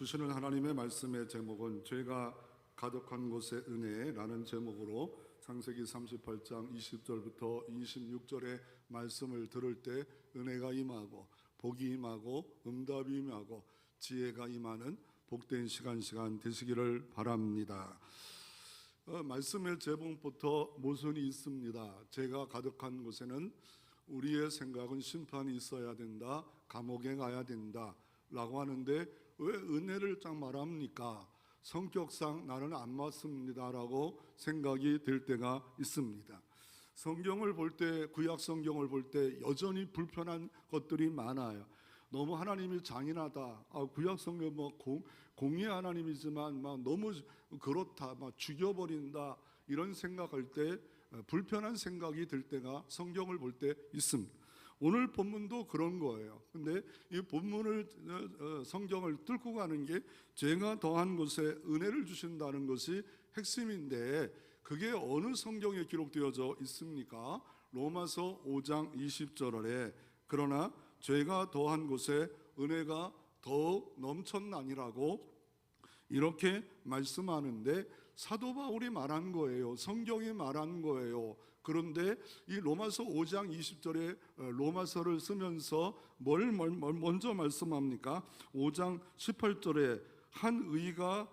주시는 하나님의 말씀의 제목은 죄가 가득한 곳의 은혜라는 제목으로 창세기 38장 20절부터 26절의 말씀을 들을 때 은혜가 임하고 복이 임하고 응답이 임하고 지혜가 임하는 복된 시간 되시기를 바랍니다. 말씀의 제목부터 모순이 있습니다. 죄가 가득한 곳에는 우리의 생각은 심판이 있어야 된다, 감옥에 가야 된다 라고 하는데 왜 은혜를 딱 말합니까? 성격상 나는 안 맞습니다 라고 생각이 들 때가 있습니다. 성경을 볼 때, 구약 성경을 볼 때 여전히 불편한 것들이 많아요. 너무 하나님이 잔인하다, 구약 성경 공의 하나님이지만 너무 그렇다, 죽여버린다 이런 생각할 때 불편한 생각이 들 때가 성경을 볼 때 있습니다. 오늘 본문도 그런 거예요. 근데 이 본문을 성경을 뚫고 가는 게 죄가 더한 곳에 은혜를 주신다는 것이 핵심인데 그게 어느 성경에 기록되어져 있습니까? 로마서 5장 20절에 그러나 죄가 더한 곳에 은혜가 더욱 넘쳤나니라고 이렇게 말씀하는데 사도 바울이 말한 거예요. 성경이 말한 거예요. 그런데 이 로마서 5장 20절에 로마서를 쓰면서 뭘 먼저 말씀합니까? 5장 18절에 한 의가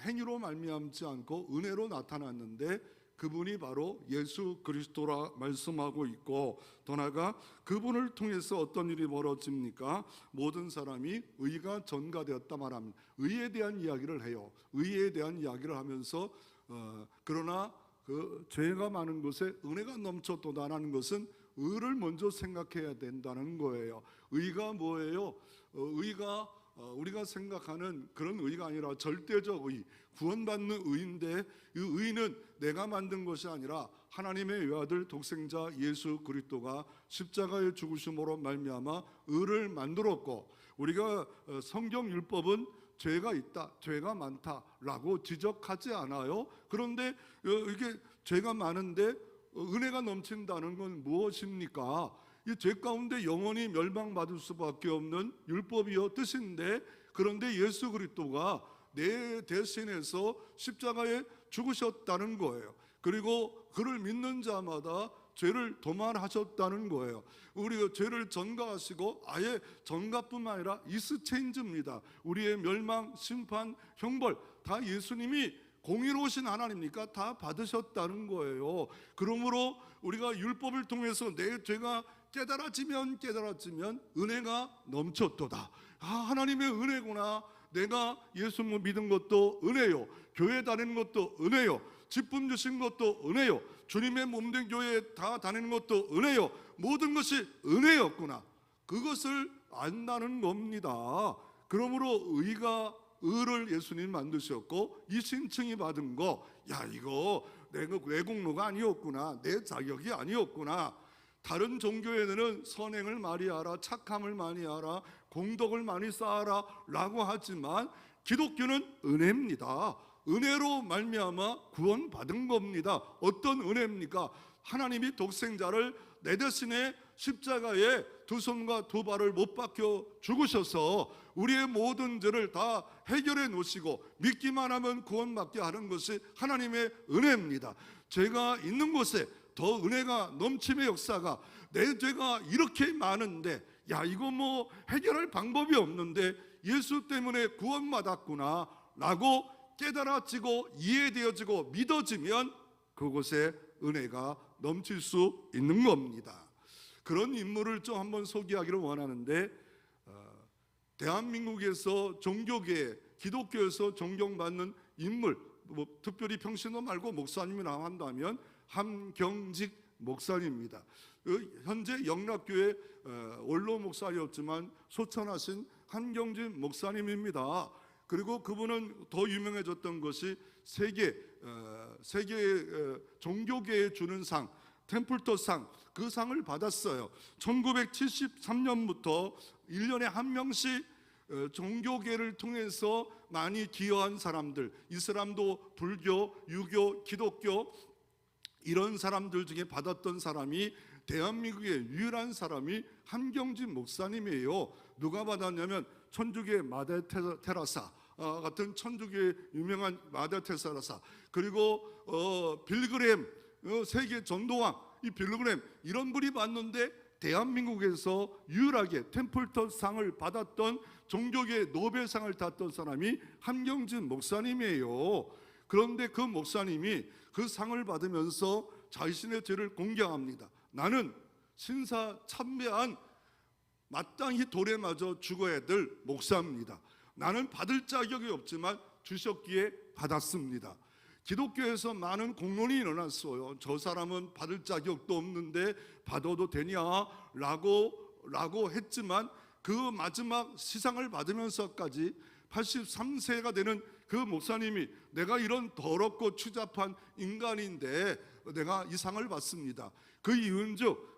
행위로 말미암지 않고 은혜로 나타났는데 그분이 바로 예수 그리스도라 말씀하고 있고, 더 나아가 그분을 통해서 어떤 일이 벌어집니까? 모든 사람이 의가 전가되었다 말합니다. 의에 대한 이야기를 해요. 의에 대한 이야기를 하면서 그러나 그 죄가 많은 곳에 은혜가 넘쳤도다라는 것은 의를 먼저 생각해야 된다는 거예요. 의가 뭐예요? 의가 우리가 생각하는 그런 의가 아니라 절대적 의, 구원받는 의인데 이 의는 내가 만든 것이 아니라 하나님의 외아들 독생자 예수 그리스도가 십자가의 죽으심으로 말미암아 의를 만들었고, 우리가 성경 율법은 죄가 있다, 죄가 많다라고 지적하지 않아요. 그런데 이게 죄가 많은데 은혜가 넘친다는 건 무엇입니까? 이 죄 가운데 영원히 멸망받을 수밖에 없는 율법이요 뜻인데, 그런데 예수 그리스도가 내 대신해서 십자가에 죽으셨다는 거예요. 그리고 그를 믿는 자마다 죄를 도말하셨다는 거예요. 우리가 죄를 전가하시고 아예 전가뿐만 아니라 이스체인지입니다. 우리의 멸망, 심판, 형벌 다 예수님이 공의로우신 하나님이니까 다 받으셨다는 거예요. 그러므로 우리가 율법을 통해서 내 죄가 깨달아지면 은혜가 넘쳤도다. 하나님의 은혜구나. 내가 예수 믿은 것도 은혜요, 교회 다니는 것도 은혜요, 직분 주신 것도 은혜요, 주님의 몸된 교회에 다 다니는 것도 은혜요, 모든 것이 은혜였구나. 그것을 안다는 겁니다. 그러므로 의를 예수님 만드셨고 이 신칭이 받은 거, 이거 내가 외국노가 아니었구나, 내 자격이 아니었구나. 다른 종교에는 선행을 많이 하라, 착함을 많이 하라, 공덕을 많이 쌓아라 라고 하지만 기독교는 은혜입니다. 은혜로 말미암아 구원받은 겁니다. 어떤 은혜입니까? 하나님이 독생자를 내 대신에 십자가에 두 손과 두 발을 못 박혀 죽으셔서 우리의 모든 죄를 다 해결해 놓으시고 믿기만 하면 구원받게 하는 것이 하나님의 은혜입니다. 죄가 있는 곳에 더 은혜가 넘침의 역사가, 내 죄가 이렇게 많은데 이거 해결할 방법이 없는데 예수 때문에 구원받았구나 라고 깨달아지고 이해되어지고 믿어지면 그곳에 은혜가 넘칠 수 있는 겁니다. 그런 인물을 좀 한번 소개하기를 원하는데, 대한민국에서 종교계, 기독교에서 존경받는 인물, 특별히 평신도 말고 목사님이라고 한다면 함경직 목사님입니다. 현재 영락교회 원로 목사였지만 소천하신 함경직 목사님입니다. 그리고 그분은 더 유명해졌던 것이 세계 종교계에 주는 상, 템플턴상, 그 상을 받았어요. 1973년부터 1년에 한 명씩 종교계를 통해서 많이 기여한 사람들, 이슬람도, 불교, 유교, 기독교 이런 사람들 중에 받았던 사람이 대한민국의 유일한 사람이 함경진 목사님이에요. 누가 받았냐면 천주교의 마대 테라사, 같은 천주교의 유명한 마다 테사라사, 그리고 빌그램, 세계 전도왕 이 빌그램, 이런 분이 봤는데 대한민국에서 유일하게 템플턴 상을 받았던 종교계 노벨상을 탔던 사람이 함경진 목사님이에요. 그런데 그 목사님이 그 상을 받으면서 자신의 죄를 공개합니다. 나는 신사 참배한 마땅히 돌에 맞아 죽어야 될 목사입니다. 나는 받을 자격이 없지만 주셨기에 받았습니다. 기독교에서 많은 공론이 일어났어요. 저 사람은 받을 자격도 없는데 받아도 되냐라고 했지만 그 마지막 시상을 받으면서까지 83세가 되는 그 목사님이 내가 이런 더럽고 추잡한 인간인데 내가 이 상을 받습니다. 그 이유는즉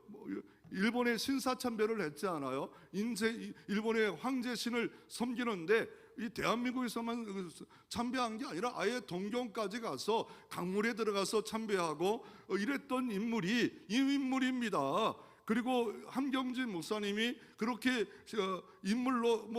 일본의 신사참배를 했지 않아요? 일본의 황제신을 섬기는데 이 대한민국에서만 참배한 게 아니라 아예 동경까지 가서 강물에 들어가서 참배하고 이랬던 인물이 이 인물입니다. 그리고 함경진 목사님이 그렇게 인물로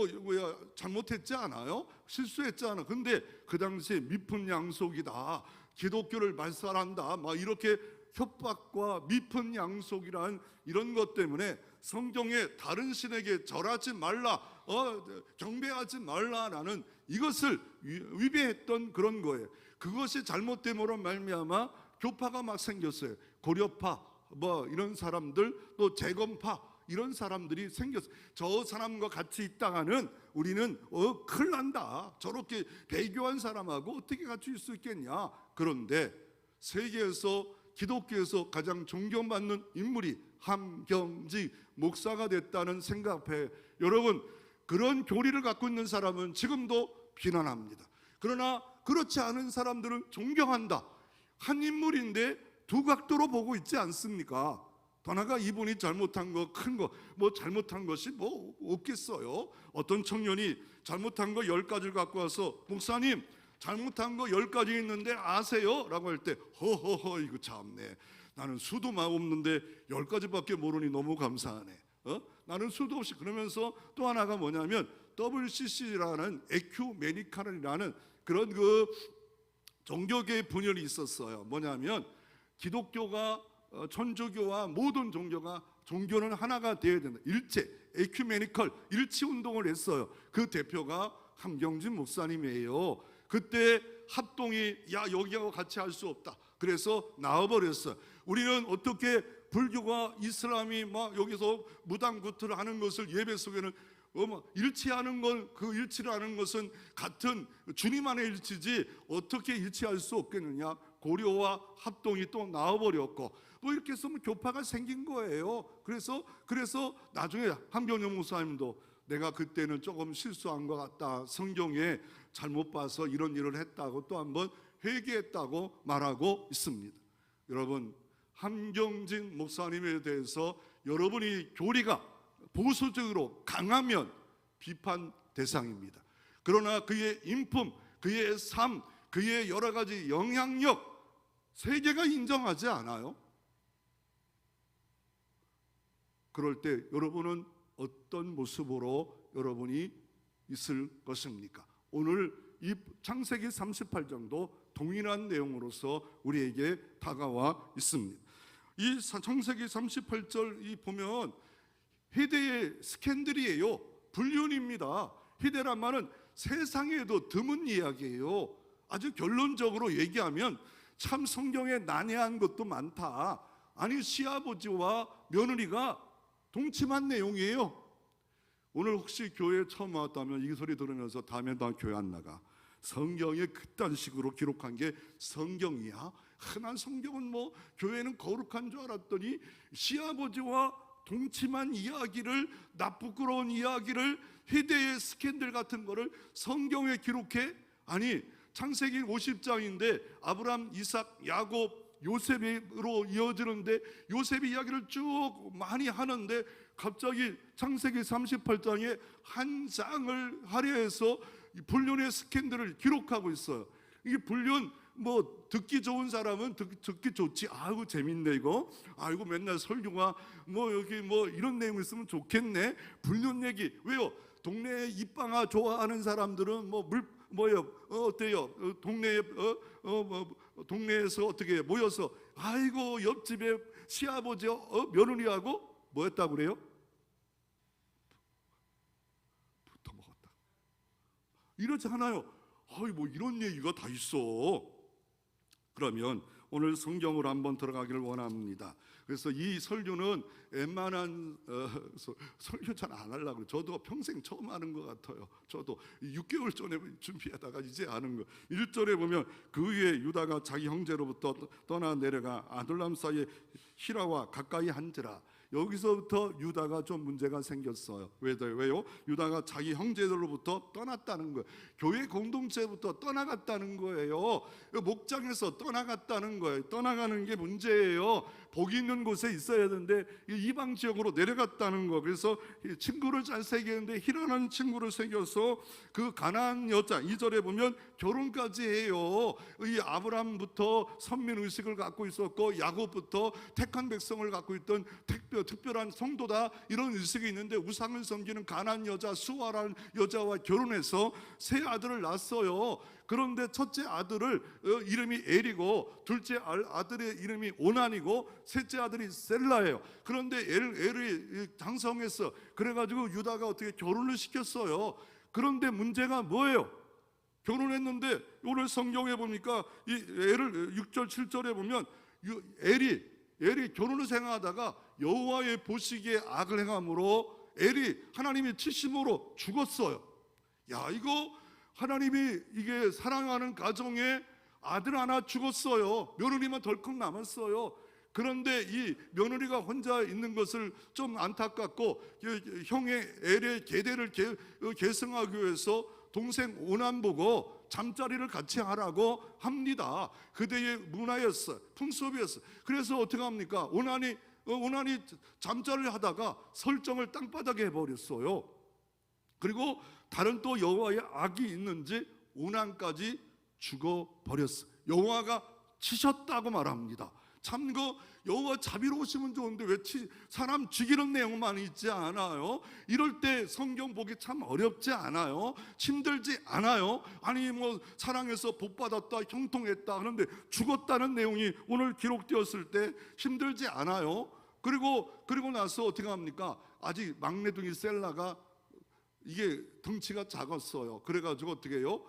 잘못했지 않아요? 실수했지 않아. 근데 그 당시에 미푼양속이다, 기독교를 말살한다, 막 이렇게 협박과 미푼양속이란 이런 것 때문에 성경에 다른 신에게 절하지 말라, 경배하지 말라라는 이것을 위배했던 그런 거예요. 그것이 잘못됨으로 말미암아 교파가 막 생겼어요. 고려파 이런 사람들, 또 재건파 이런 사람들이 생겼어요. 저 사람과 같이 있다가는 우리는 큰일 난다. 저렇게 배교한 사람하고 어떻게 같이 있을 수 있겠냐. 그런데 세계에서 기독교에서 가장 존경받는 인물이 함경지 목사가 됐다는 생각에 여러분, 그런 교리를 갖고 있는 사람은 지금도 비난합니다. 그러나 그렇지 않은 사람들은 존경한다. 한 인물인데 두 각도로 보고 있지 않습니까? 하나가 이분이 잘못한 거, 큰 거, 잘못한 것이 없겠어요. 어떤 청년이 잘못한 거 10가지를 갖고 와서 목사님 잘못한 거 10가지 있는데 아세요? 라고 할 때 허허허 이거 참네, 나는 수도 막 없는데 10가지밖에 모르니 너무 감사하네. 나는 수도 없이. 그러면서 또 하나가 뭐냐면 WCC라는 에큐메니칼이라는 그런 그 종교계의 분열이 있었어요. 뭐냐면 기독교가 천주교와 모든 종교는 하나가 되어야 된다. 일체, 에큐메니컬 일치 운동을 했어요. 그 대표가 함경진 목사님이에요. 그때 합동이 여기하고 같이 할 수 없다. 그래서 나와버렸어요. 우리는 어떻게 불교가 이슬람이 여기서 무당구트를 하는 것을 예배 속에는 일치하는 건, 그 일치를 하는 것은 같은 주님 안의 일치지 어떻게 일치할 수 없겠느냐. 고려와 합동이 또 나와버렸고 또 이렇게 해서 교파가 생긴 거예요. 그래서 나중에 함경진 목사님도 내가 그때는 조금 실수한 것 같다, 성경에 잘못 봐서 이런 일을 했다고 또 한번 회개했다고 말하고 있습니다. 여러분, 함경진 목사님에 대해서 여러분이 교리가 보수적으로 강하면 비판 대상입니다. 그러나 그의 인품, 그의 삶, 그의 여러 가지 영향력 세계가 인정하지 않아요? 그럴 때 여러분은 어떤 모습으로 여러분이 있을 것입니까? 오늘 이 창세기 38장도 동일한 내용으로서 우리에게 다가와 있습니다. 이 창세기 38절 보면 희대의 스캔들이에요. 불륜입니다. 희대란 말은 세상에도 드문 이야기예요. 아주 결론적으로 얘기하면 참 성경에 난해한 것도 많다. 아니, 시아버지와 며느리가 동침한 내용이에요. 오늘 혹시 교회에 처음 왔다면 이 소리 들으면서 다음에 나 교회 안 나가. 성경에 그딴 식으로 기록한 게 성경이야? 흔한 성경은 교회는 거룩한 줄 알았더니 시아버지와 동침한 이야기를, 나쁘끄러운 이야기를, 희대의 스캔들 같은 거를 성경에 기록해? 아니, 창세기 50장인데 아브람, 이삭, 야곱, 요셉으로 이어지는데 요셉의 이야기를 쭉 많이 하는데 갑자기 창세기 38장에 한 장을 할애해서 불륜의 스캔들을 기록하고 있어요. 이게 불륜 듣기 좋은 사람은 듣기 좋지. 아이고 재밌네 이거. 아이고 맨날 설교가 여기 이런 내용 있으면 좋겠네. 불륜 얘기. 왜요? 동네에 입방아 좋아하는 사람들은 어때요? 동네에 동네에서 어떻게 모여서 아이고 옆집에 시아버지 며느리하고 뭐 했다고 그래요? 붙어 먹었다. 이러지 않아요. 아이 뭐 이런 얘기가 다 있어. 그러면 오늘 성경으로 한번 들어가기를 원합니다. 그래서 이 설교는 웬만한 설교 잘 안 하려고, 저도 평생 처음 하는 것 같아요. 저도 6개월 전에 준비하다가 이제 하는 거. 1절에 보면 그 후에 유다가 자기 형제로부터 떠나 내려가 아둘람 사이에 히라와 가까이 한지라. 여기서부터 유다가 좀 문제가 생겼어요. 왜요? 유다가 자기 형제들로부터 떠났다는 거예요. 교회 공동체부터 떠나갔다는 거예요. 목장에서 떠나갔다는 거예요. 떠나가는 게 문제예요. 복이 있는 곳에 있어야 되는데 이방 지역으로 내려갔다는 거. 그래서 친구를 잘 새기는데 히라는 친구를 새겨서 그 가나안 여자, 2절에 보면 결혼까지 해요. 이 아브람부터 선민 의식을 갖고 있었고 야곱부터 택한 백성을 갖고 있던 특별한 성도다, 이런 의식이 있는데 우상을 섬기는 가나안 여자 수아라는 여자와 결혼해서 세 아들을 낳았어요. 그런데 첫째 아들을 이름이 엘이고 둘째 아들의 이름이 오난이고 셋째 아들이 셀라예요. 그런데 엘이 장성했어. 그래가지고 유다가 어떻게 결혼을 시켰어요. 그런데 문제가 뭐예요? 결혼했는데 오늘 성경에 보니까 이 엘을 6절 7절에 보면 엘이 결혼을 생각하다가 여호와의 보시기에 악을 행함으로 엘이 하나님의 치심으로 죽었어요. 야, 이거 하나님이 이게 사랑하는 가정에 아들 하나 죽었어요. 며느리만 덜컥 남았어요. 그런데 이 며느리가 혼자 있는 것을 좀 안타깝고 형의 엘의 계대를 계승하기 위해서 동생 오난 보고 잠자리를 같이 하라고 합니다. 그때의 문화였어요. 풍습이었어요. 그래서 어떻게 합니까? 오난이 잠자리를 하다가 설정을 땅바닥에 해버렸어요. 그리고 다른 또 여호와의 악이 있는지 오난까지 죽어버렸어요. 여호와가 치셨다고 말합니다. 참 여호와 자비로우시면 좋은데 왜 사람 죽이는 내용만 있지 않아요? 이럴 때 성경 보기 참 어렵지 않아요? 힘들지 않아요? 아니 뭐 사랑해서 복받았다, 형통했다 하는데 죽었다는 내용이 오늘 기록되었을 때 힘들지 않아요? 그리고 나서 어떻게 합니까? 아직 막내둥이 셀라가 이게 덩치가 작았어요. 그래가지고 어떻게 해요?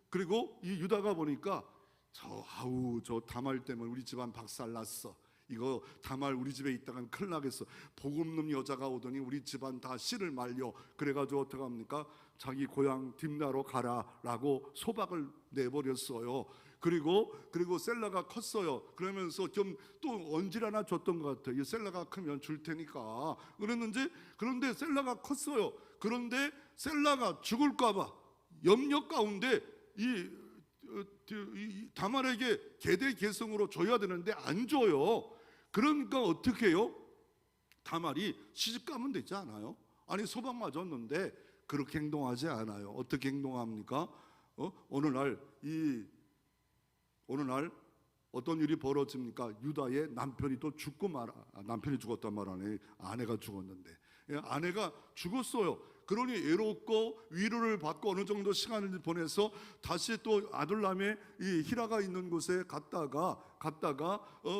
그리고 이 유다가 보니까 저 다말 때문에 우리 집안 박살났어. 이거 다말 우리 집에 있다간 큰일 나겠어. 복 없는 여자가 오더니 우리 집안 다 씨를 말려. 그래가지고 어떻게 합니까? 자기 고향 딥나로 가라라고 소박을 내버렸어요. 그리고 셀라가 컸어요. 그러면서 좀 또 언질 하나 줬던 것 같아요. 이 셀라가 크면 줄 테니까 그랬는지. 그런데 셀라가 컸어요. 그런데 셀라가 죽을까봐 염려 가운데 이 다말에게 계대 계승으로 줘야 되는데 안 줘요. 그러니까 어떻게 해요? 다말이 시집 가면 되지 않아요? 아니 소방 맞았는데 그렇게 행동하지 않아요. 어떻게 행동합니까? 어느 날 어떤 일이 벌어집니까? 유다의 남편이 또 남편이 죽었단 말 아니에요. 아내가 죽었는데 아내가 죽었어요. 그러니 외롭고 위로를 받고 어느 정도 시간을 보내서 다시 또 아둘람의 이 히라가 있는 곳에 갔다가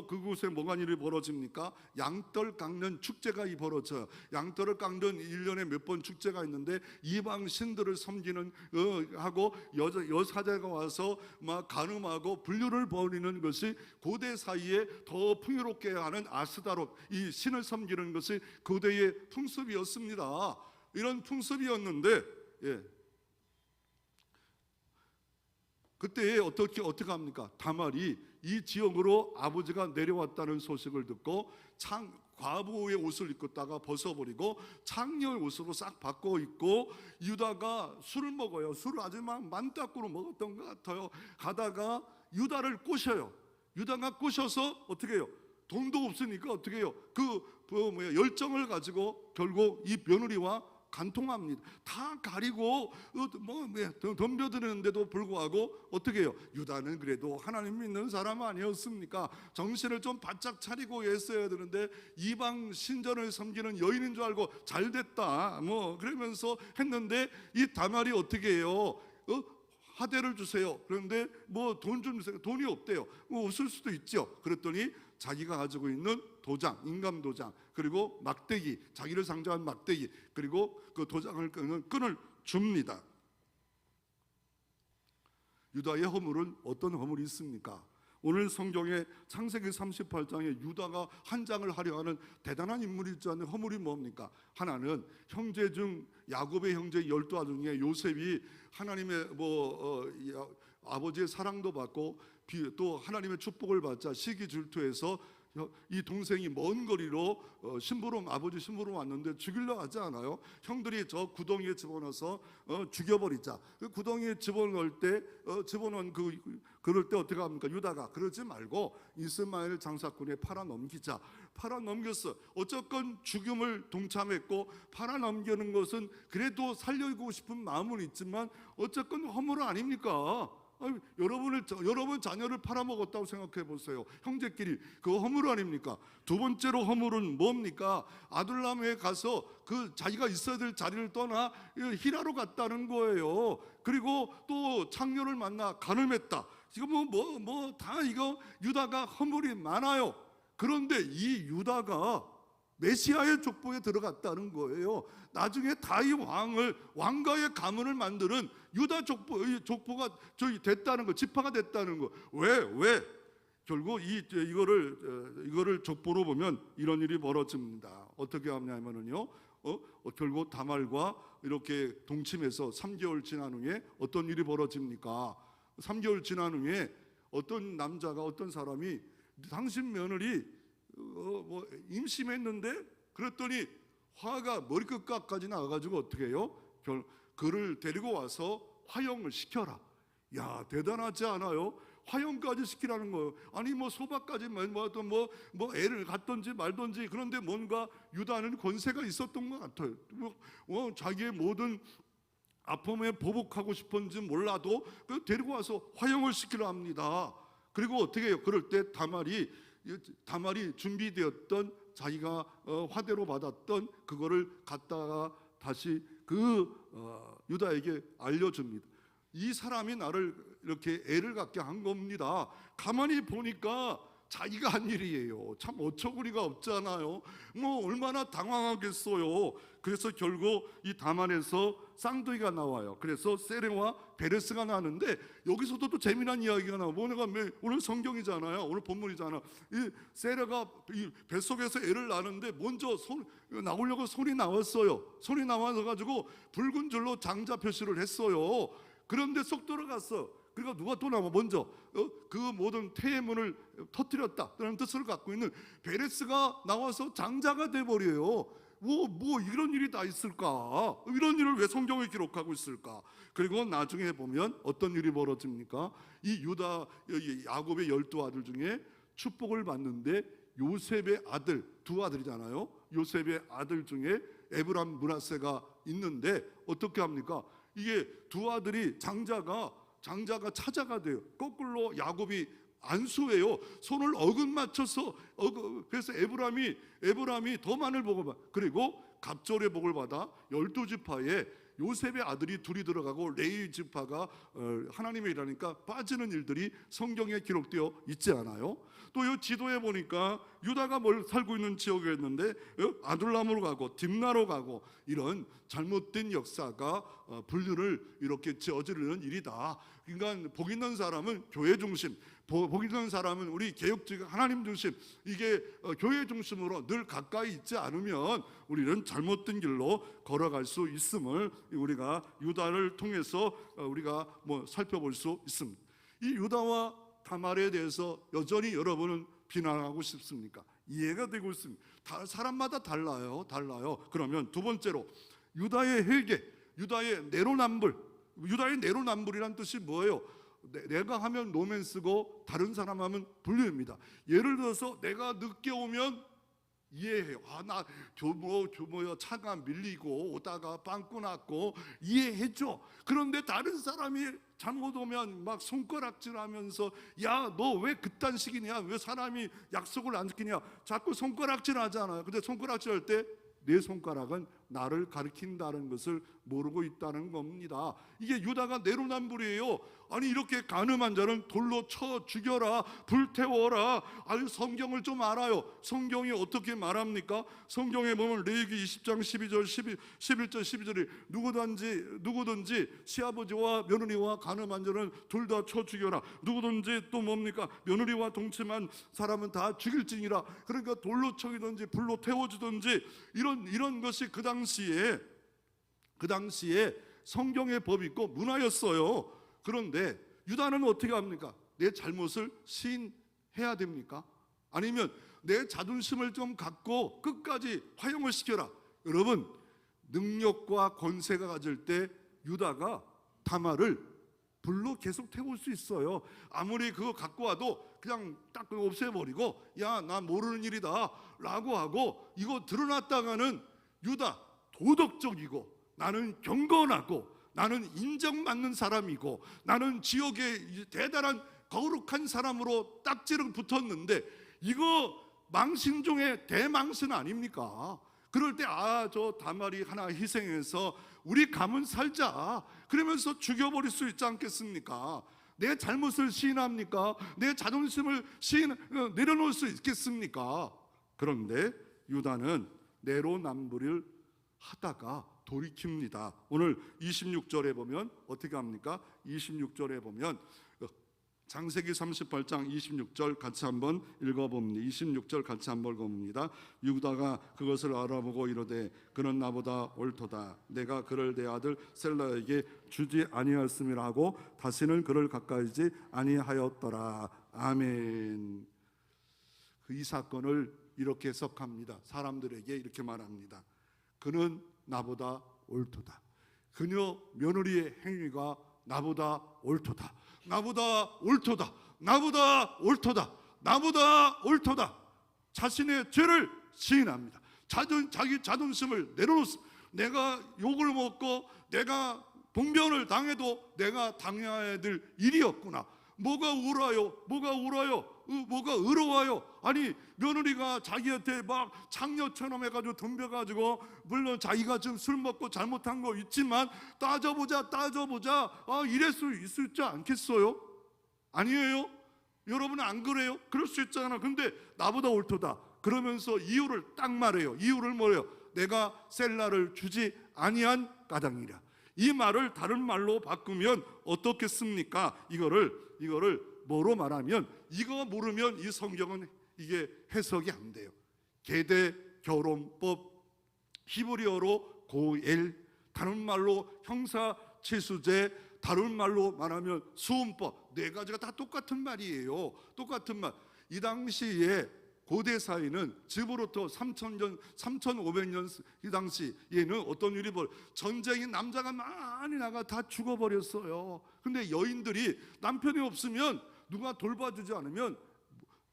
그곳에 뭐가 일이 벌어집니까? 양털 깎는 축제가 벌어져요. 양털을 깎는 1년에 몇 번 축제가 있는데 이방 신들을 섬기는 하고 여사제가 와서 막 간음하고 불륜을 벌이는 것이 고대 사이에 더 풍요롭게 하는 아스다롯, 이 신을 섬기는 것이 고대의 풍습이었습니다. 이런 풍습이었는데 그때 어떻게 합니까? 다말이 이 지역으로 아버지가 내려왔다는 소식을 듣고 과부의 옷을 입었다가 벗어버리고 창녀의 옷으로 싹 바꿔 입고 유다가 술을 먹어요. 술을 아주 만따꾸로 먹었던 것 같아요. 가다가 유다를 꼬셔요. 유다가 꼬셔서 어떻게 해요? 돈도 없으니까 어떻게 해요? 열정을 가지고 결국 이 며느리와 간통합니다. 다 가리고 덤벼드는데도 불구하고 어떻게 해요? 유다는 그래도 하나님 믿는 사람 아니었습니까? 정신을 좀 바짝 차리고 했어야 되는데 이방 신전을 섬기는 여인인 줄 알고 잘됐다 그러면서 했는데, 이 다말이 어떻게 해요? 하대를 주세요. 그런데 돈 좀 주세요. 돈이 없대요. 없을 수도 있죠. 그랬더니 자기가 가지고 있는 도장, 인감 도장, 그리고 막대기, 자기를 상징한 막대기, 그리고 그 도장을 끄는 끈을 줍니다. 유다의 허물은 어떤 허물이 있습니까? 오늘 성경의 창세기 38장에 유다가 한 장을 하려 하는 대단한 인물이 있지 않는 허물이 뭡니까? 하나는 형제 중 야곱의 형제 12아들 중에 요셉이 하나님의 아버지의 사랑도 받고 또 하나님의 축복을 받자 시기 질투해서 이 동생이 먼 거리로 아버지 심부름 왔는데 죽이려 하지 않아요? 형들이 저 구덩이에 집어넣어서 죽여버리자. 그 구덩이에 집어넣을 때 그럴 때 어떻게 합니까? 유다가 그러지 말고 이스마엘 장사꾼에 팔아 넘기자. 팔아 넘겼어. 어쨌건 죽음을 동참했고 팔아 넘기는 것은 그래도 살려고 싶은 마음은 있지만 어쨌건 허물 아닙니까? 여러분 자녀를 팔아먹었다고 생각해 보세요. 형제끼리 그거 허물 아닙니까? 두 번째로 허물은 뭡니까? 아둘람에 가서 그 자기가 있어야 될 자리를 떠나 히라로 갔다는 거예요. 그리고 또 창녀를 만나 간음했다. 이거 다 이거 유다가 허물이 많아요. 그런데 이 유다가 메시아의 족보에 들어갔다는 거예요. 나중에 다윗 왕가의 가문을 만드는 유다 족보가 됐다는 거, 지파가 됐다는 거. 왜? 결국 이거를 족보로 보면 이런 일이 벌어집니다. 어떻게 하냐면요, 결국 다말과 이렇게 동침해서 3개월 지난 후에 어떤 일이 벌어집니까? 3개월 지난 후에 어떤 사람이 당신 며느리 임신했는데, 그랬더니 화가 머리끝까지 나가지고 어떻게 해요? 그를 데리고 와서 화형을 시켜라. 야, 대단하지 않아요? 화형까지 시키라는 거예요. 아니 소박까지 애를 갖든지 말든지. 그런데 뭔가 유다는 권세가 있었던 것 같아요. 자기의 모든 아픔에 보복하고 싶은지 몰라도 데리고 와서 화형을 시키려 합니다. 그리고 어떻게 해요? 그럴 때 다말이 준비되었던 자기가 화대로 받았던 그거를 갖다가 다시 유다에게 알려줍니다. 이 사람이 나를 이렇게 애를 갖게 한 겁니다. 가만히 보니까 자기가 한 일이에요. 참 어처구니가 없잖아요. 얼마나 당황하겠어요. 그래서 결국 이 다만에서 쌍둥이가 나와요. 그래서 세레와 베레스가 나는데, 여기서도 또 재미난 이야기가 나와요. 오늘 성경이잖아요. 오늘 본문이잖아. 이 세레가 이 뱃속에서 애를 낳는데 먼저 나오려고 손이 나왔어요. 손이 나와서 가지고 붉은 줄로 장자 표시를 했어요. 그런데 쏙 들어갔어. 그러니까 누가 또 나와 먼저 그 모든 태의 문을 터뜨렸다라는 뜻을 갖고 있는 베레스가 나와서 장자가 돼버려요. 이런 일이 다 있을까? 이런 일을 왜 성경에 기록하고 있을까? 그리고 나중에 보면 어떤 일이 벌어집니까? 이 야곱의 12아들 중에 축복을 받는데 요셉의 아들, 두 아들이잖아요. 요셉의 아들 중에 에브람 므낫세가 있는데 어떻게 합니까? 이게 두 아들이 장자가 차자가 돼요. 거꾸로 야곱이 안수해요. 손을 어긋맞춰서 그래서 에브람이 더 많은 복을 받아. 그리고 갑절의 복을 받아 12지파에 요셉의 아들이 둘이 들어가고 레위 지파가 하나님의 일하니까 빠지는 일들이 성경에 기록되어 있지 않아요? 또 이 지도에 보니까 유다가 살고 있는 지역이었는데 아둘람으로 가고 딥나로 가고 이런 잘못된 역사가 분류를 이렇게 저지르는 일이다. 그러니까 복 있는 사람은 교회 중심, 복 있는 사람은 우리 개혁적 하나님 중심, 이게 교회 중심으로 늘 가까이 있지 않으면 우리는 잘못된 길로 걸어갈 수 있음을 우리가 유다를 통해서 우리가 살펴볼 수 있습니다. 이 유다와 다말에 대해서 여전히 여러분은 비난하고 싶습니까? 이해가 되고 있습니다. 사람마다 달라요. 그러면 두 번째로 유다의 회개, 유다의 내로남불. 유다의 내로남불이란 뜻이 뭐예요? 내가 하면 노맨스고 다른 사람 하면 불륜입니다. 예를 들어서 내가 늦게 오면 이해해요. 나 교모여 차가 밀리고 오다가 빵꾸 났고 이해해줘. 그런데 다른 사람이 잘못 오면 막 손가락질하면서 야, 너 왜 그딴 식이냐? 왜 사람이 약속을 안 지키냐? 자꾸 손가락질하잖아요. 근데 손가락질할 때 내 손가락은 나를 가리킨다는 것을 모르고 있다는 겁니다. 이게 유다가 내로남불이에요. 아니 이렇게 간음한 자는 돌로 쳐 죽여라, 불태워라. 아유, 성경을 좀 알아요. 성경이 어떻게 말합니까? 성경에 보면 레위기 20장 12절 11절 12절에 누구든지 시아버지와 며느리와 간음한 자는 둘 다 쳐 죽여라. 누구든지 또 뭡니까? 며느리와 동침한 사람은 다 죽일지니라. 그러니까 돌로 쳐이든지 불로 태워주든지 이런 것이 그 당시에 성경의 법이 있고 문화였어요. 그런데 유다는 어떻게 합니까? 내 잘못을 시인해야 됩니까? 아니면 내 자존심을 좀 갖고 끝까지 화형을 시켜라. 여러분, 능력과 권세가 가질 때 유다가 다말을 불로 계속 태울 수 있어요. 아무리 그거 갖고 와도 그냥 딱 없애버리고 야, 나 모르는 일이다 라고 하고, 이거 드러났다가는 유다 도덕적이고 나는 경건하고 나는 인정받는 사람이고 나는 지역의 대단한 거룩한 사람으로 딱지를 붙었는데 이거 망신 중에 대망신 아닙니까? 그럴 때 저 다말이 하나 희생해서 우리 가문 살자 그러면서 죽여버릴 수 있지 않겠습니까? 내 잘못을 시인합니까? 내 자존심을 내려놓을 수 있겠습니까? 그런데 유다는 내로남불을 하다가 돌이킵니다. 오늘 26절에 보면 어떻게 합니까? 26절에 보면 창세기 38장 26절 같이 한번 읽어봅니다. 26절 같이 한번 읽어봅니다. 유다가 그것을 알아보고 이르되 그는 나보다 옳도다. 내가 그를 내 아들 셀라에게 주지 아니하였음이라 하고 다시는 그를 가까이지 아니하였더라. 아멘. 이 사건을 이렇게 해석합니다. 사람들에게 이렇게 말합니다. 그는 나보다 옳도다. 그녀 며느리의 행위가 나보다 옳도다. 나보다 옳도다. 나보다 옳도다. 나보다 옳도다. 자신의 죄를 시인합니다. 자기 자존심을 내려놓습니다. 내가 욕을 먹고 내가 봉변을 당해도 내가 당해야 될 일이었구나. 뭐가 울어요? 뭐가 울어요? 뭐가 의로워요? 아니 며느리가 자기한테 막 창녀처럼 해가지고 덤벼가지고, 물론 자기가 지금 술 먹고 잘못한 거 있지만 따져보자 이럴 수 있지 않겠어요? 아니에요? 여러분 안 그래요? 그럴 수 있잖아. 근데 나보다 옳도다 그러면서 이유를 딱 말해요. 이유를 뭐래요? 내가 셀라를 주지 아니한 까닭이라. 이 말을 다른 말로 바꾸면 어떻겠습니까? 이거를 뭐로 말하면, 이거 모르면 이 성경은 이게 해석이 안 돼요. 계대 결혼법, 히브리어로 고엘, 다른 말로 형사치수제, 다른 말로 말하면 수음법, 네 가지가 다 똑같은 말이에요. 똑같은 말. 이 당시에 고대 사회는 지금으로부터 3,500년 이 당시에는 어떤 일이 전쟁이 남자가 많이 나가 다 죽어버렸어요. 근데 여인들이 남편이 없으면 누가 돌봐주지 않으면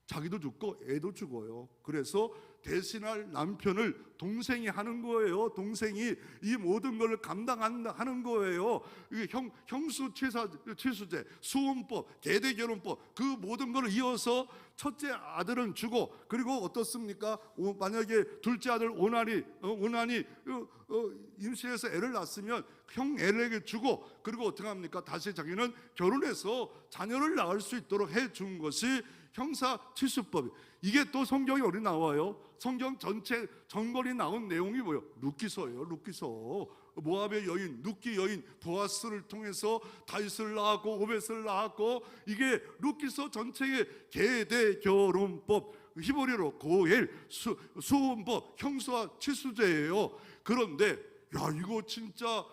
자기도 죽고 애도 죽어요. 그래서 대신할 남편을 동생이 하는 거예요. 동생이 이 모든 걸 감당하는 거예요. 형수치수제, 수혼법, 계대결혼법, 그 모든 걸 이어서 첫째 아들은 주고, 그리고 어떻습니까? 만약에 둘째 아들 오난이 임신해서 애를 낳았으면 형 애에게 주고, 그리고 어떻게 합니까? 다시 자기는 결혼해서 자녀를 낳을 수 있도록 해준 것이 형사치수법. 이게 또 성경에 어디 나와요? 성경 전체 전권이 나온 내용이 뭐예요? 룻기서예요. 룻기서. 모압의 여인, 룻기 여인 보아스를 통해서 다윗을 낳았고 오벳을 낳았고, 이게 룻기서 전체의 계대 결혼법, 히브리어로 고엘, 수혼법, 형수와 치수제예요. 그런데 야, 이거 진짜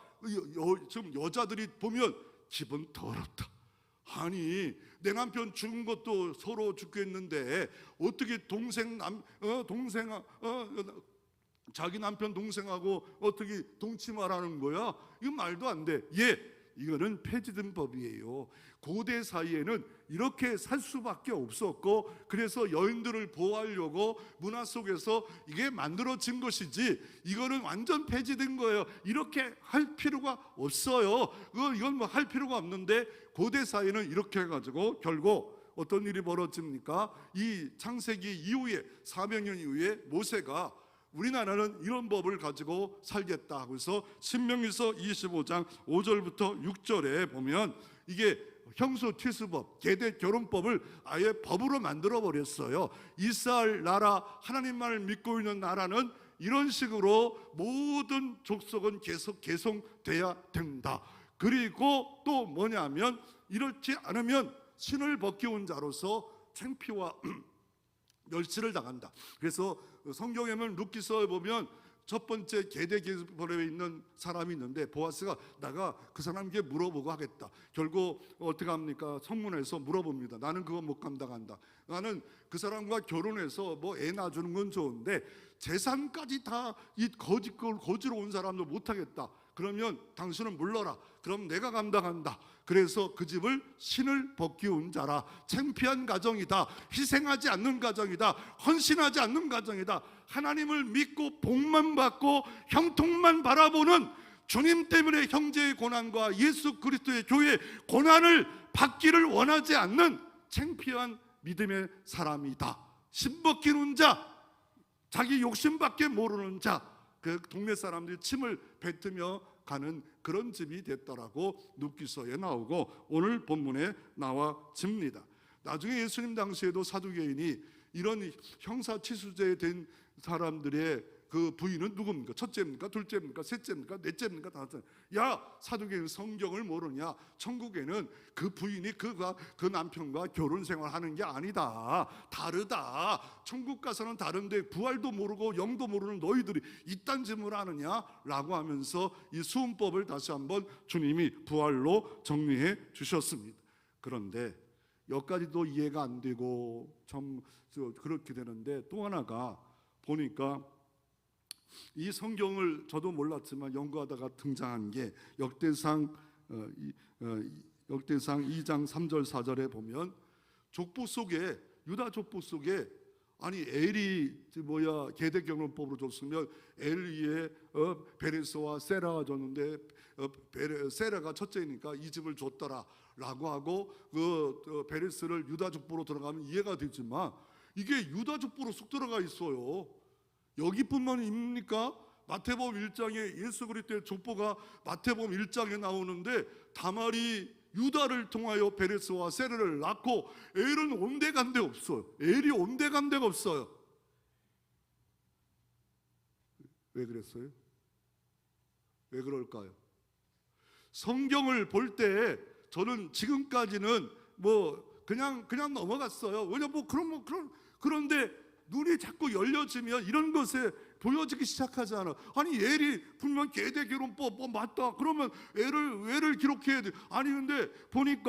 지금 여자들이 보면 기분 더럽다. 아니 내 남편 죽은 것도 서로 죽겠는데 어떻게 자기 남편 동생하고 어떻게 동침하라는 거야? 이거 말도 안 돼. 이거는 폐지된 법이에요. 고대 사이에는 이렇게 살 수밖에 없었고, 그래서 여인들을 보호하려고 문화 속에서 이게 만들어진 것이지, 이거는 완전 폐지된 거예요. 이렇게 할 필요가 없어요. 이건 뭐 할 필요가 없는데, 고대 사이에는 이렇게 해가지고 결국 어떤 일이 벌어집니까? 이 창세기 이후에 400년 이후에 모세가 우리나라는 이런 법을 가지고 살겠다 하고서 신명기서 25장 5절부터 6절에 보면 이게 형수티스법, 계대 결혼법을 아예 법으로 만들어 버렸어요. 이스라엘 나라, 하나님만을 믿고 있는 나라는 이런 식으로 모든 족속은 계속 개송돼야 된다. 그리고 또 뭐냐면 이렇지 않으면 신을 벗겨온 자로서 창피와 멸시를 당한다. 그래서 성경에 보면 룻기서에 보면 첫 번째 계대 계보에 있는 사람이 있는데, 보아스가 나가 그 사람에게 물어보고 하겠다. 결국 어떻게 합니까? 성문에서 물어봅니다. 나는 그거 못 감당한다. 나는 그 사람과 결혼해서 뭐 애 낳아주는 건 좋은데 재산까지 다 이 거지로 온 사람도 못하겠다. 그러면 당신은 물러라. 그럼 내가 감당한다. 그래서 그 집을 신을 벗기운 자라. 창피한 가정이다. 희생하지 않는 가정이다. 헌신하지 않는 가정이다. 하나님을 믿고 복만 받고 형통만 바라보는, 주님 때문에 형제의 고난과 예수 그리스도의 교회의 고난을 받기를 원하지 않는 창피한 믿음의 사람이다. 신 벗기는 자, 자기 욕심밖에 모르는 자, 그 동네 사람들이 침을 뱉으며 가는 그런 집이 됐더라고 룻기서에 나오고 오늘 본문에 나와집니다. 나중에 예수님 당시에도 사두개인이 이런 형사치수죄에 된 사람들의 그 부인은 누굽니까? 첫째입니까? 둘째입니까? 셋째입니까? 넷째입니까? 다섯째. 야, 사두개인 성경을 모르냐? 천국에는 그 부인이 그 남편과 결혼 생활하는 게 아니다. 다르다. 천국 가서는 다른데 부활도 모르고 영도 모르는 너희들이 이딴 질문을 하느냐? 라고 하면서 이 수훈법을 다시 한번 주님이 부활로 정리해 주셨습니다. 그런데 여기까지도 이해가 안 되고 좀 그렇게 되는데, 또 하나가 보니까 이 성경을 저도 몰랐지만 연구하다가 등장한 게 역대상 2장 3절 4절에 보면 족보 속에, 유다 족보 속에, 아니 엘이 계대경론법으로 줬으면 엘리의 베레스와 세라가 줬는데 세라가 첫째니까 이 집을 줬더라 라고 하고 그 베레스를 유다 족보로 들어가면 이해가 되지만 이게 유다 족보로 쑥 들어가 있어요. 여기뿐만입니까? 마태복음 1장에 예수 그리스도의 족보가 마태복음 1장에 나오는데 다말이 유다를 통하여 베레스와 세르를 낳고 엘은 온데간데 없어요. 엘이 온데간데가 없어요. 왜 그랬어요? 왜 그럴까요? 성경을 볼 때 저는 지금까지는 그냥 넘어갔어요. 왜냐면 그런데 눈이 자꾸 열려지면 이런 것에 보여지기 시작하잖아. 아니 엘이 분명 계대결혼법 맞다. 그러면 애를 기록해야 돼. 아니 근데 보니까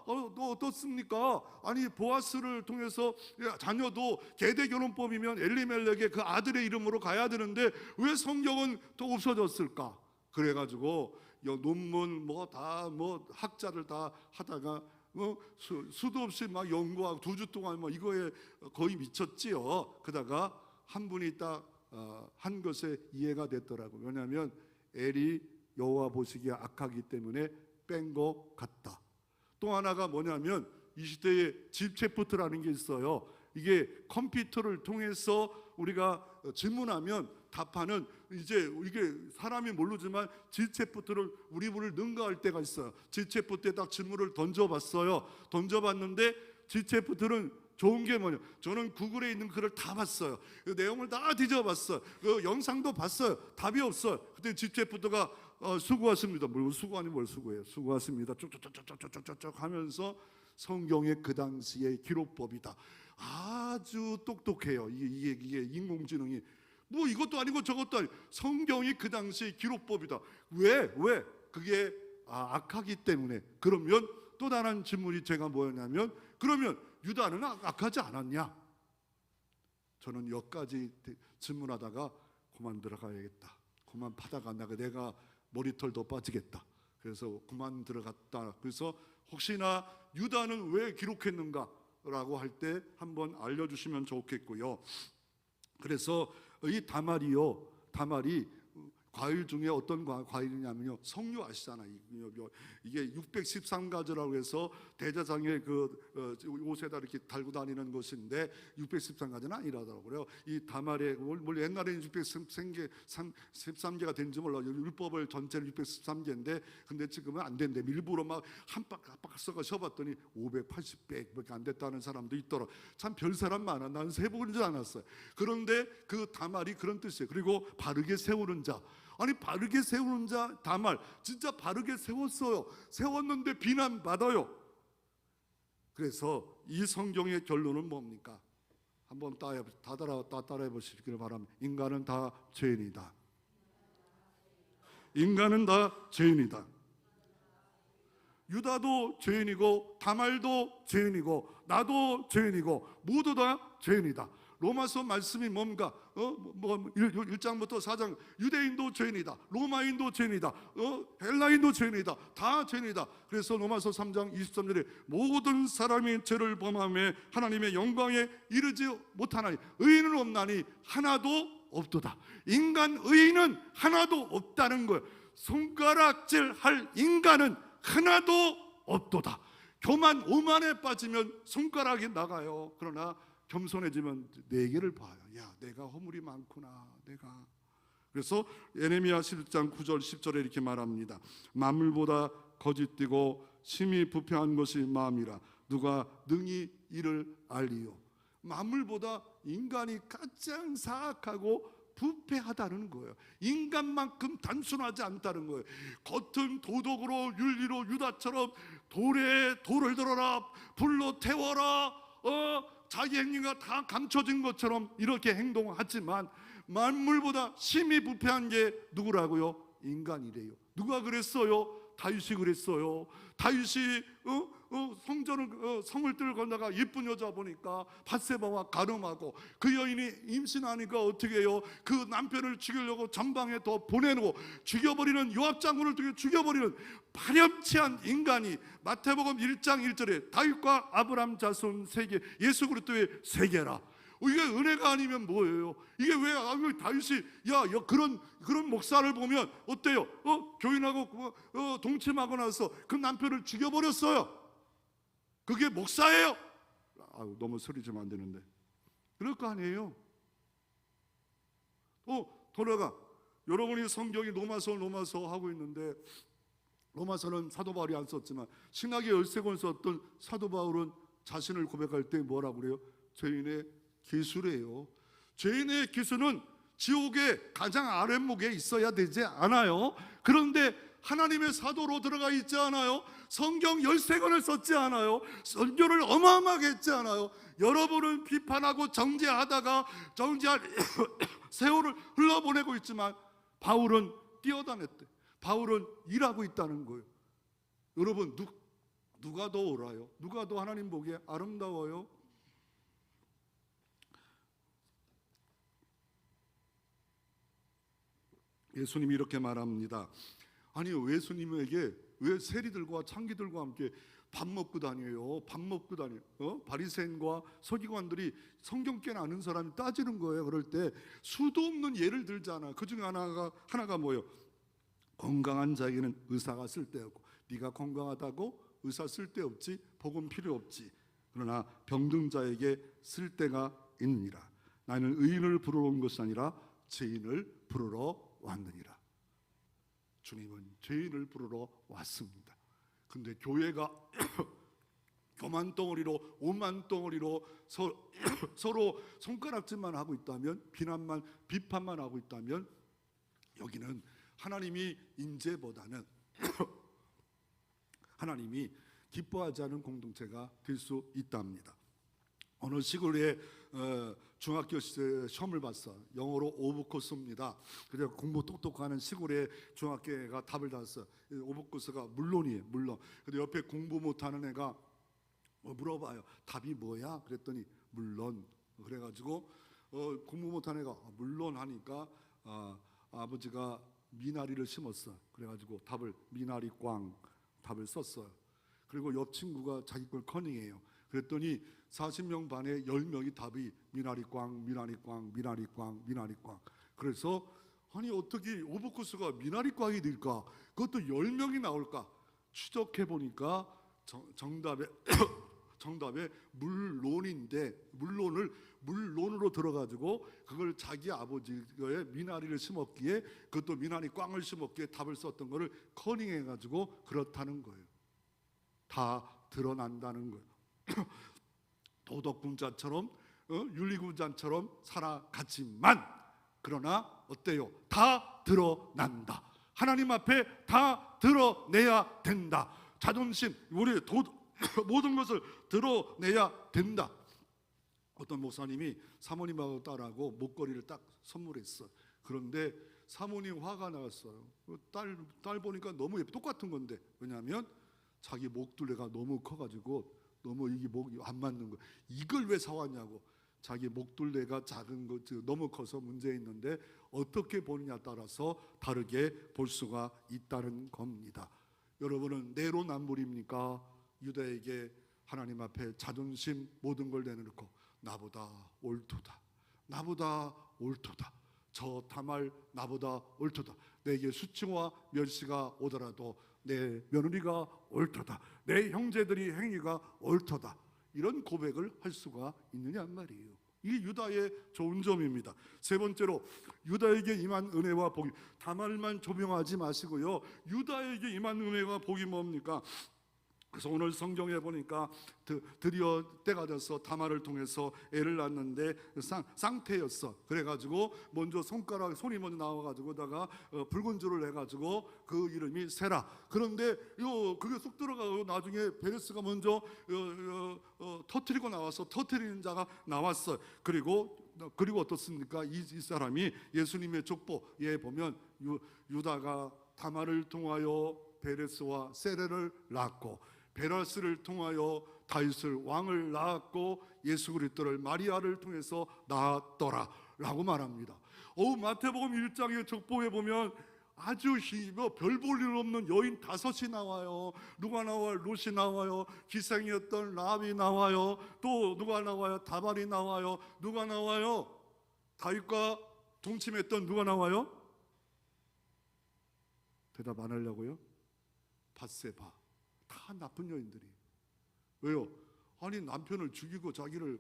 너 어떻습니까? 아니 보아스를 통해서 자녀도 계대결혼법이면 엘리멜렉의 그 아들의 이름으로 가야 되는데 왜 성경은 또 없어졌을까? 그래가지고 논문 학자를 다 하다가 수도 없이 막 연구하고 2주 동안 이거에 거의 미쳤지요. 그러다가 한 분이 딱 한 것에 이해가 됐더라고요. 왜냐하면 엘이 여호와 보시기에 악하기 때문에 뺀 것 같다. 또 하나가 뭐냐면 이 시대에 집체프트라는 게 있어요. 이게 컴퓨터를 통해서 우리가 질문하면 답하는, 이제 이게 사람이 모르지만 집체프트를 우리 분을 능가할 때가 있어요. 집체프트에 딱 질문을 던져봤어요. 던져봤는데 집체프트는 좋은 게 뭐냐? 저는 구글에 있는 글을 다 봤어요. 그 내용을 다 뒤져봤어요. 그 영상도 봤어요. 답이 없어요. 그때 집체프트가 수고하십니다. 뭘 수고해요? 수고하십니다. 쭉쭉쭉쭉쭉쭉쭉 하면서 성경의 그 당시의 기록법이다. 아주 똑똑해요. 이게 인공지능이 이것도 아니고 저것도 아니고 성경이 그 당시의 기록법이다. 왜? 그게 악하기 때문에. 그러면 또 다른 질문이 제가 뭐였냐면, 그러면 유다는 악하지 않았냐? 저는 여기까지 질문하다가 그만 들어가야겠다. 그만 파다가 내가 머리털 더 빠지겠다. 그래서 그만 들어갔다. 그래서 혹시나 유다는 왜 기록했는가라고 할 때 한번 알려주시면 좋겠고요. 그래서 이 다말이 과일 중에 어떤 과일이냐면요, 석류 아시잖아요. 이게 613가지라고 해서 대제사장의 옷에다 이렇게 달고 다니는 것인데 613가지는 아니라더라고요. 이 다말에 옛날에는 613개가 된지 몰라요. 율법을 전체를 613개인데 근데 지금은 안 된대. 일부러 막 한 빡 써봤더니 580배밖에 안 됐다는 사람도 있더라. 참 별 사람 많아. 나는 세보는 줄 알았어요. 그런데 그 다말이 그런 뜻이에요. 그리고 바르게 세우는 자. 아니 바르게 세우는 자 다말 진짜 바르게 세웠어요. 세웠는데 비난받아요. 그래서 이 성경의 결론은 뭡니까? 한번 따라해 보시기를 바랍니다. 인간은 다 죄인이다. 인간은 다 죄인이다. 유다도 죄인이고 다말도 죄인이고 나도 죄인이고 모두 다 죄인이다. 로마서 말씀이 뭔가 1장부터 4장 유대인도 죄인이다. 로마인도 죄인이다. 헬라인도 죄인이다. 다 죄인이다. 그래서 로마서 3장 23절에 모든 사람이 죄를 범하며 하나님의 영광에 이르지 못하나니 의인은 없나니 하나도 없도다. 인간 의인은 하나도 없다는 거예요. 손가락질할 인간은 하나도 없도다. 교만 오만에 빠지면 손가락이 나가요. 그러나 겸손해지면 네 개를 봐요. 야, 내가 허물이 많구나. 내가. 그래서 예레미야 11장 9절 10절에 이렇게 말합니다. 만물보다 거짓되고 심히 부패한 것이 마음이라 누가 능히 이를 알리요. 만물보다 인간이 가장 사악하고 부패하다는 거예요. 인간만큼 단순하지 않다는 거예요. 겉은 도덕으로 윤리로 유다처럼 돌을 들어라, 불로 태워라, 자기 행위가 다 감춰진 것처럼 이렇게 행동하지만 만물보다 심히 부패한 게 누구라고요? 인간이래요. 누가 그랬어요? 다윗이 그랬어요. 다윗이 성을 뜰 건다가 예쁜 여자 보니까 밧세바와 가늠하고 그 여인이 임신하니까 어떻게 해요? 그 남편을 죽이려고 전방에 더 보내고 죽여버리는 요압 장군을 죽여버리는 파렴치한 인간이 마태복음 1장 1절에 다윗과 아브람 자손 세계 예수 그리스도의 세계라. 이게 은혜가 아니면 뭐예요? 이게 왜 다윗이 그런 목사를 보면 어때요? 교인하고 동침하고 나서 그 남편을 죽여버렸어요. 그게 목사예요? 너무 소리 좀 안 되는데 그럴 거 아니에요? 돌아가 여러분이 성경이 로마서 하고 있는데 로마서는 사도 바울이 안 썼지만 신학의 13권 썼던 사도 바울은 자신을 고백할 때 뭐라고 그래요? 죄인의 기수래요. 죄인의 기수는 지옥의 가장 아랫목에 있어야 되지 않아요? 그런데 하나님의 사도로 들어가 있지 않아요? 성경 13권을 썼지 않아요? 선교를 어마어마하게 했지 않아요? 여러분은 비판하고 정죄하다가 정죄할 세월을 흘러보내고 있지만 바울은 뛰어다녔대. 바울은 일하고 있다는 거예요. 여러분 누가 더 옳아요? 누가 더 하나님 보기에 아름다워요? 예수님이 이렇게 말합니다. 아니 예수님에게 왜 세리들과 창기들과 함께 밥 먹고 다녀요? 밥 먹고 다녀요. 바리새인과 서기관들이 성경 꽤 아는 사람이 따지는 거예요. 그럴 때 수도 없는 예를 들잖아. 그 중에 하나가 뭐예요? 건강한 자에게는 의사가 쓸데없고 네가 건강하다고 의사 쓸데없지 복음 필요 없지. 그러나 병든 자에게 쓸데가 있느니라. 나는 의인을 부르러 온 것이 아니라 죄인을 부르러 왔느니라. 주님은 죄인을 부르러 왔습니다. 근데 교회가 교만 덩어리로 오만 덩어리로 서로 손가락질만 하고 있다면 비판만 하고 있다면 여기는 하나님이 인재보다는 하나님이 기뻐하지 않은 공동체가 될 수 있답니다. 어느 시골에 중학교 시험을 봤어. 영어로 오브코스입니다. 그래서 공부 똑똑하는 시골의 중학교가 답을 땄어. 오브코스가 물론이에요. 물론. 근데 옆에 공부 못하는 애가 물어봐요. 답이 뭐야? 그랬더니 물론. 그래가지고 공부 못하는 애가 물론 하니까 아버지가 미나리를 심었어. 그래가지고 답을 미나리 꽝 답을 썼어요. 그리고 옆 친구가 자기 걸 커닝해요. 그랬더니 40명 반에 10명이 답이 미나리 꽝, 미나리 꽝, 미나리 꽝, 미나리 꽝. 그래서 아니 어떻게 오버코스가 미나리 꽝이 될까? 그것도 10명이 나올까? 추적해 보니까 정답에 정답에 물론인데 물론으로 들어가지고 그걸 자기 아버지의 미나리를 심었기에 그것도 미나리 꽝을 심었기에 답을 썼던 거를 커닝해가지고 그렇다는 거예요. 다 드러난다는 거예요. 도덕군자처럼 윤리군자처럼 살아갔지만 그러나 어때요? 다 드러난다. 하나님 앞에 다 드러내야 된다. 자존심, 우리 모든 것을 드러내야 된다. 어떤 목사님이 사모님하고 딸하고 목걸이를 딱 선물했어. 그런데 사모님 화가 나왔어요. 딸 보니까 너무 예뻐. 똑같은 건데. 왜냐하면 자기 목둘레가 너무 커가지고 너무 이게 목이 안 맞는 거야. 이걸 왜 사왔냐고. 자기 목둘레가 작은 거 너무 커서 문제 있는데 어떻게 보느냐 따라서 다르게 볼 수가 있다는 겁니다. 여러분은 내로남불입니까? 유다에게 하나님 앞에 자존심 모든 걸 내놓고 나보다 옳도다. 나보다 옳도다. 저 다말 나보다 옳도다. 내게 수치와 멸시가 오더라도 내 며느리가 옳도다. 내 형제들이 행위가 옳도다. 이런 고백을 할 수가 있느냐 말이에요. 이게 유다의 좋은 점입니다. 세 번째로 유다에게 임한 은혜와 복이, 다말만 조명하지 마시고요. 유다에게 임한 은혜와 복이 뭡니까? 그래서 오늘 성경에 보니까 드디어 때가 돼서 다말을 통해서 애를 낳는데 쌍태였어. 그래가지고 먼저 손이 먼저 나와가지고다가 붉은 줄을 해가지고 그 이름이 세라. 그런데 그게 쏙 들어가고 나중에 베레스가 먼저 터트리고 나와서 터트리는 자가 나왔어. 그리고 어떻습니까? 이 사람이 예수님의 족보에 보면 유다가 다말을 통하여 베레스와 세레를 낳았고 베레스를 통하여 다윗을 왕을 낳았고 예수 그리스도를 마리아를 통해서 낳았더라 라고 말합니다. 마태복음 1장의 족보에 보면 아주 별 볼 일 없는 여인 5이 나와요. 누가 나와요? 롯이 나와요. 기생이었던 라합이 나와요. 또 누가 나와요? 다발이 나와요. 누가 나와요? 다윗과 동침했던 누가 나와요? 대답 안 하려고요? 밧세바. 다 나쁜 여인들이. 왜요? 아니 남편을 죽이고 자기를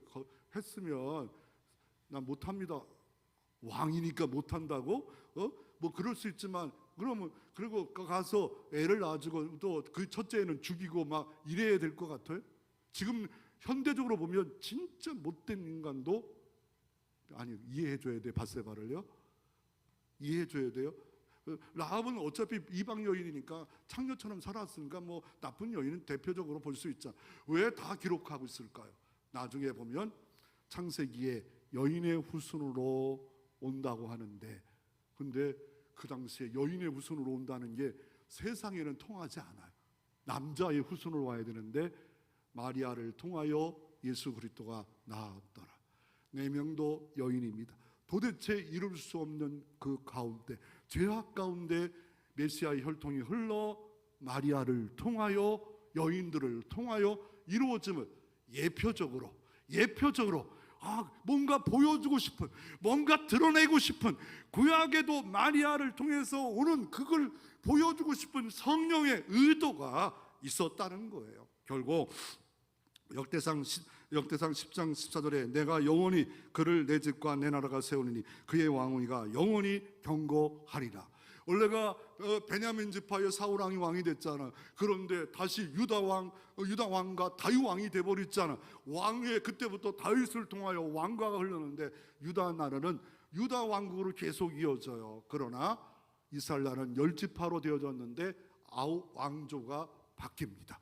했으면 난 못합니다. 왕이니까 못한다고? 뭐 그럴 수 있지만 그러면 그리고 가서 애를 낳아주고 또 그 첫째는 죽이고 막 이래야 될 것 같아요? 지금 현대적으로 보면 진짜 못된 인간도 이해해줘야 돼. 밧세바를요. 이해해줘야 돼요. 라합은 어차피 이방 여인이니까 창녀처럼 살았으니까 뭐 나쁜 여인은 대표적으로 볼 수 있잖아. 왜 다 기록하고 있을까요? 나중에 보면 창세기에 여인의 후손으로 온다고 하는데, 근데 그 당시에 여인의 후손으로 온다는 게 세상에는 통하지 않아요. 남자의 후손으로 와야 되는데 마리아를 통하여 예수 그리스도가 나왔더라. 4명도 여인입니다. 도대체 이룰 수 없는 그 가운데, 죄악 가운데 메시아의 혈통이 흘러 마리아를 통하여 여인들을 통하여 이루어짐을 예표적으로 뭔가 보여주고 싶은, 뭔가 드러내고 싶은, 구약에도 마리아를 통해서 오는 그걸 보여주고 싶은 성령의 의도가 있었다는 거예요. 결국 역대상 10장 14절에 내가 영원히 그를 내 집과 내 나라가 세우리니 그의 왕위가 영원히 경고하리라. 원래가 베냐민 지파의 사울 왕이 왕이 됐잖아. 그런데 다시 유다 왕과 다윗 왕이 돼버렸잖아. 왕의 그때부터 다윗을 통하여 왕가가 흘렀는데 유다 나라는 유다 왕국으로 계속 이어져요. 그러나 이스라엘 나라는 10지파로 되어졌는데 왕조가 바뀝니다.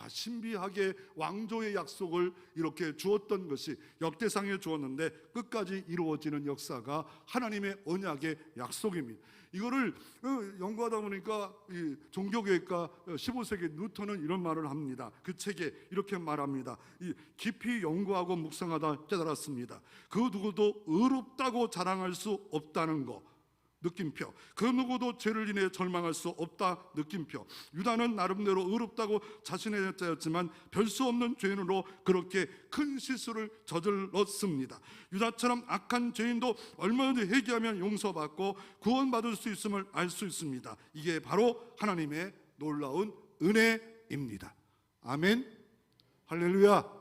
신비하게 왕조의 약속을 이렇게 주었던 것이 역대상에 주었는데 끝까지 이루어지는 역사가 하나님의 언약의 약속입니다. 이거를 연구하다 보니까 이 종교개혁가 15세기 뉴턴은 이런 말을 합니다. 그 책에 이렇게 말합니다. 깊이 연구하고 묵상하다 깨달았습니다. 그 누구도 의롭다고 자랑할 수 없다는 것. 느낌표. 그 누구도 죄를 인해 절망할 수 없다. 느낌표. 유다는 나름대로 의롭다고 자신의 자였지만 별 수 없는 죄인으로 그렇게 큰 실수를 저질렀습니다. 유다처럼 악한 죄인도 얼마든지 회개하면 용서받고 구원받을 수 있음을 알 수 있습니다. 이게 바로 하나님의 놀라운 은혜입니다. 아멘. 할렐루야.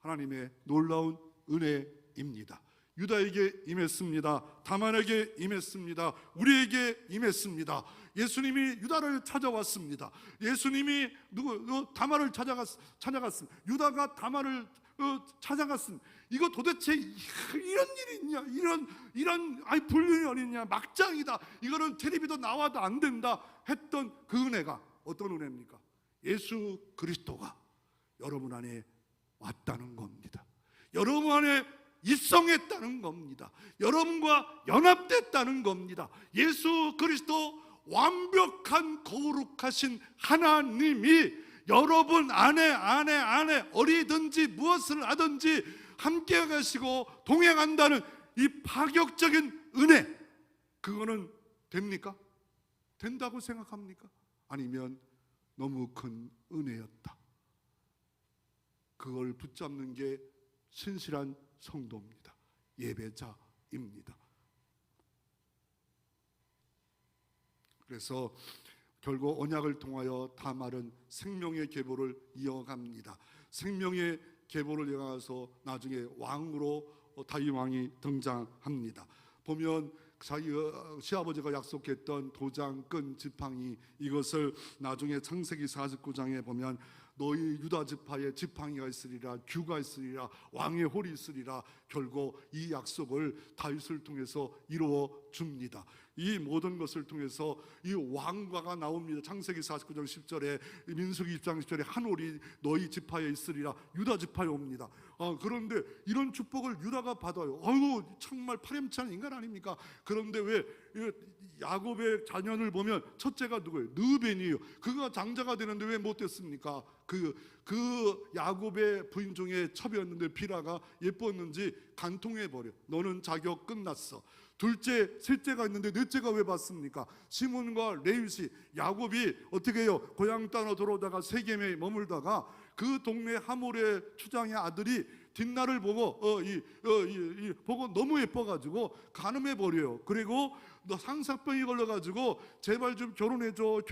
하나님의 놀라운 은혜입니다. 유다에게 임했습니다. 다만에게 임했습니다. 우리에게 임했습니다. 예수님이 유다를 찾아왔습니다. 예수님이 다말을 찾아갔습니다. 유다가 다말을 찾아갔습니다. 이거 도대체 이런 일이 있냐? 이런 불륜이 어딨냐? 막장이다. 이거는 텔레비도 나와도 안 된다 했던 그 은혜가 어떤 은혜입니까? 예수 그리스도가 여러분 안에 왔다는 겁니다. 여러분 안에 입성했다는 겁니다. 여러분과 연합됐다는 겁니다. 예수 그리스도 완벽한 거룩하신 하나님이 여러분 안에 어디든지 무엇을 하든지 함께 가시고 동행한다는 이 파격적인 은혜, 그거는 됩니까? 된다고 생각합니까? 아니면 너무 큰 은혜였다. 그걸 붙잡는 게 신실한 성도입니다. 예배자입니다. 그래서 결국 언약을 통하여 다말은 생명의 계보를 이어갑니다. 생명의 계보를 이어가서 나중에 왕으로 다윗 왕이 등장합니다. 보면 자기 시아버지가 약속했던 도장, 끈, 지팡이, 이것을 나중에 창세기 49장에 보면 너희 유다 지파에 지팡이가 있으리라, 규가 있으리라, 왕의 홀이 있으리라. 결국 이 약속을 다윗을 통해서 이루어 줍니다. 이 모든 것을 통해서 이 왕과가 나옵니다. 창세기 49장 10절에, 민수기 20장 10절에 한 홀이 너희 지파에 있으리라, 유다 지파에 옵니다. 그런데 이런 축복을 유다가 받아요. 아이고 정말 파렴치한 인간 아닙니까? 그런데 왜 야곱의 자녀를 보면 첫째가 누구예요? 르벤이에요. 그가 장자가 되는데 왜 못 됐습니까? 그 야곱의 부인 중에 첩이었는데 비라가 예뻤는지 간통해 버려. 너는 자격 끝났어. 둘째, 셋째가 있는데 넷째가 왜 받습니까? 시몬과 레윗이, 야곱이 어떻게 해요? 고향 땅으로 돌아오다가 세겜에 머물다가 그 동네 하몰의 추장의 아들이 뒷날을 보고 보고 너무 예뻐가지고 간음해 버려요. 그리고 너 상사병이 걸려가지고 제발 좀 결혼해줘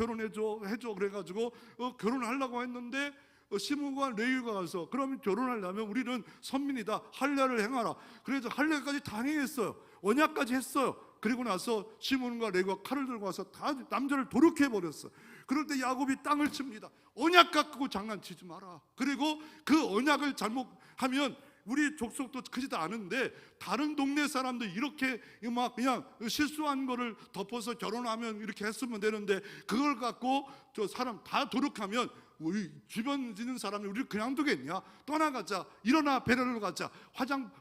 해줘 그래가지고 결혼하려고 했는데 시몬과 레위가 가서 그러면 결혼하려면 우리는 선민이다, 할례를 행하라. 그래서 할례까지 다 행했어요. 언약까지 했어요. 그리고 나서 시몬과 레위가 칼을 들고 와서 다 남자를 도륙해 버렸어. 그럴 때 야곱이 땅을 칩니다. 언약 갖고 장난치지 마라. 그리고 그 언약을 잘못하면 우리 족속도 크지도 않은데 다른 동네 사람도 이렇게 막 그냥 실수한 거를 덮어서 결혼하면 이렇게 했으면 되는데 그걸 갖고 저 사람 다 도륙하면 우리 주변 지는 사람이 우리를 그냥 두겠냐? 떠나가자. 일어나 베레로 가자.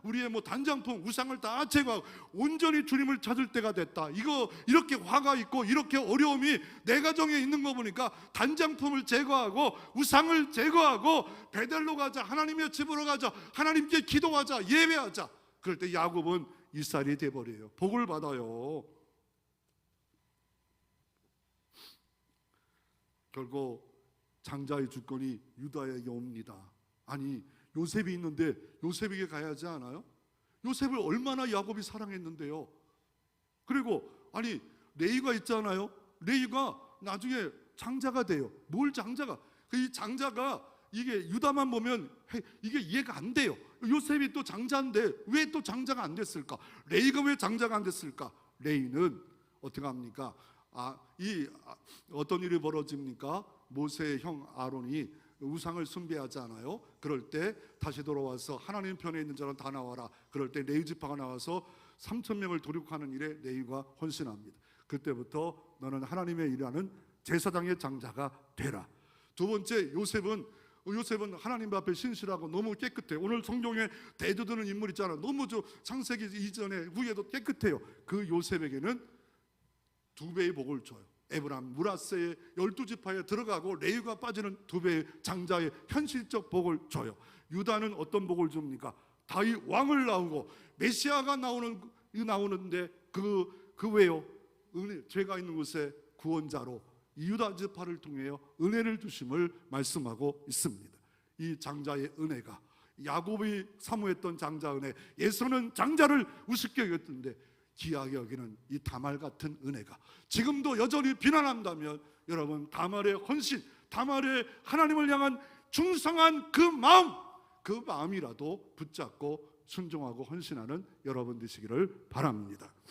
우리의 단장품, 우상을 다 제거하고 온전히 주님을 찾을 때가 됐다. 이거 이렇게 화가 있고 이렇게 어려움이 내 가정에 있는 거 보니까 단장품을 제거하고 우상을 제거하고 베델로 가자. 하나님의 집으로 가자. 하나님께 기도하자. 예배하자. 그럴 때 야곱은 이스라엘이 돼버려요. 복을 받아요. 결국 장자의 주권이 유다에게 옵니다. 아니 요셉이 있는데 요셉에게 가야 하지 않아요? 요셉을 얼마나 야곱이 사랑했는데요. 그리고 아니 레위가 있잖아요. 레위가 나중에 장자가 돼요. 뭘 장자가? 이 장자가 이게 유다만 보면 이게 이해가 안 돼요. 요셉이 또 장자인데 왜 또 장자가 안 됐을까? 레위가 왜 장자가 안 됐을까? 레위는 어떻게 합니까? 어떤 일이 벌어집니까? 모세의 형 아론이 우상을 숭배하지 않아요? 그럴 때 다시 돌아와서 하나님 편에 있는 자는 다 나와라. 그럴 때 레위 지파가 나와서 3,000명을 도륙하는 일에 레위가 헌신합니다. 그때부터 너는 하나님의 일하는 제사장의 장자가 되라. 두 번째, 요셉은 하나님 앞에 신실하고 너무 깨끗해요. 오늘 성경에 대두드는 인물 있잖아요. 너무 창세기 이전에 후에도 깨끗해요. 그 요셉에게는 2배의 복을 줘요. 에브라임 므낫세의 12지파에 들어가고 레위가 빠지는 2배의 장자의 현실적 복을 줘요. 유다는 어떤 복을 줍니까? 다윗 왕을 낳고 메시아가 나오는데 그 외요 은혜, 죄가 있는 곳에 구원자로 유다 지파를 통해 은혜를 주심을 말씀하고 있습니다. 이 장자의 은혜가, 야곱이 사모했던 장자 은혜, 예수는 장자를 우습게 여겼던데 귀하게 여기는 이 다말 같은 은혜가 지금도 여전히 비난한다면 여러분, 다말의 헌신, 다말의 하나님을 향한 충성한 그 마음이라도 붙잡고 순종하고 헌신하는 여러분 되시기를 바랍니다.